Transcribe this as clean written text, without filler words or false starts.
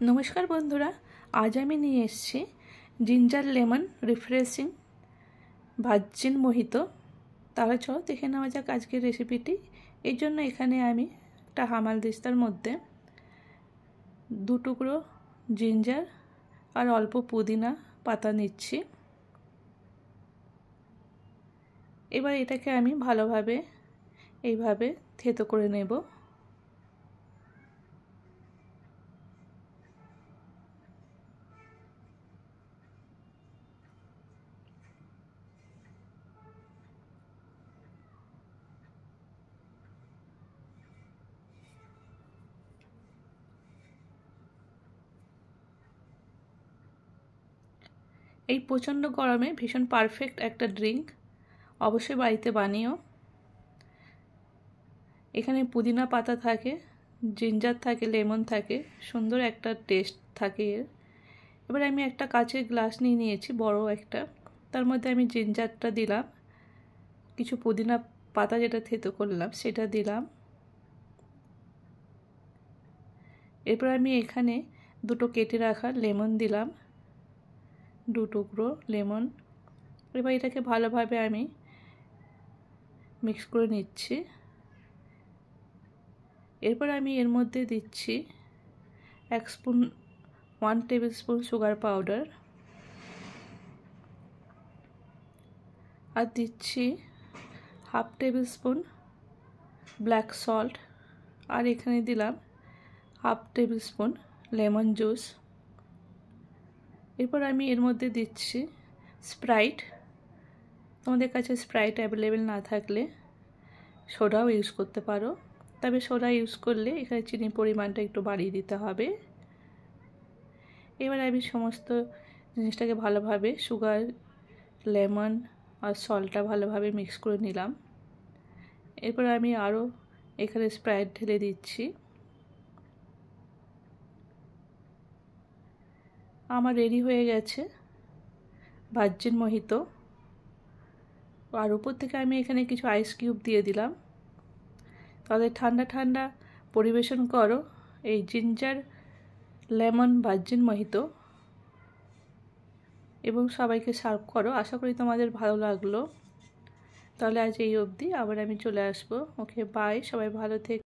নমস্কার বন্ধুরা, আজ আমি নিয়ে এসেছি ginger lemon refreshing virgin mojito. তাহলে চলো দেখে নেওয়া যাক আজকের রেসিপিটি। এই জন্য এখানে আমি একটা হামালদিস্তার মধ্যে 2 টুকরো জিঞ্জার আর অল্প পুদিনা পাতা নিচ্ছি। এবার এটাকে আমি ভালোভাবে এইভাবে থেতো করে নেব। এই প্রচণ্ড গরমে ভীষণ পারফেক্ট একটা ড্রিঙ্ক, অবশ্যই বাড়িতে বানিও। এখানে পুদিনা পাতা থাকে, জিঞ্জার থাকে, লেমন থাকে, সুন্দর একটা টেস্ট থাকে এর। এবার আমি একটা কাচের গ্লাস নিয়ে নিয়েছি, বড় একটা। তার মধ্যে আমি জিঞ্জারটা দিলাম, কিছু পুদিনা পাতা যেটা থেতো করলাম সেটা দিলাম। এরপর আমি এখানে 2টো কেটে রাখা লেমন দিলাম, 2 টুকরো লেমন। এবার এটাকে ভালোভাবে আমি মিক্স করে নিচ্ছি। এরপর আমি এর মধ্যে দিচ্ছি 1 টেবিল স্পুন সুগার পাউডার, আর দিচ্ছি 1/2 টেবিল স্পুন ব্ল্যাক সল্ট, আর এখানে দিলাম 1/2 টেবিল স্পুন লেমন জুস। এরপর আমি এর মধ্যে দিচ্ছি স্প্রাইট। তোমাদের কাছে স্প্রাইট অ্যাভেলেবেল না থাকলে সোডাও ইউজ করতে পারো, তবে সোডা ইউজ করলে এখানে চিনির পরিমাণটা একটু বাড়িয়ে দিতে হবে। এবার আমি সমস্ত জিনিসটাকে ভালোভাবে সুগার, লেমন আর সল্টটা ভালোভাবে মিক্স করে নিলাম। এরপর আমি আরও এখানে স্প্রাইট ঢেলে দিচ্ছি। আমার রেডি হয়ে গেছে ভার্জিন মোহিতো। আর উপর থেকে আমি এখানে কিছু আইস কিউব দিয়ে দিলাম। তাহলে ঠান্ডা ঠান্ডা পরিবেশন করো এই জিঞ্জার লেমন ভার্জিন মোহিতো এবং সবাইকে সার্ভ করো। আশা করি তোমাদের ভালো লাগলো। তাহলে আজ এই অবধি, আবার আমি চলে আসবো। ওকে, বাই, সবাই ভালো থেকো।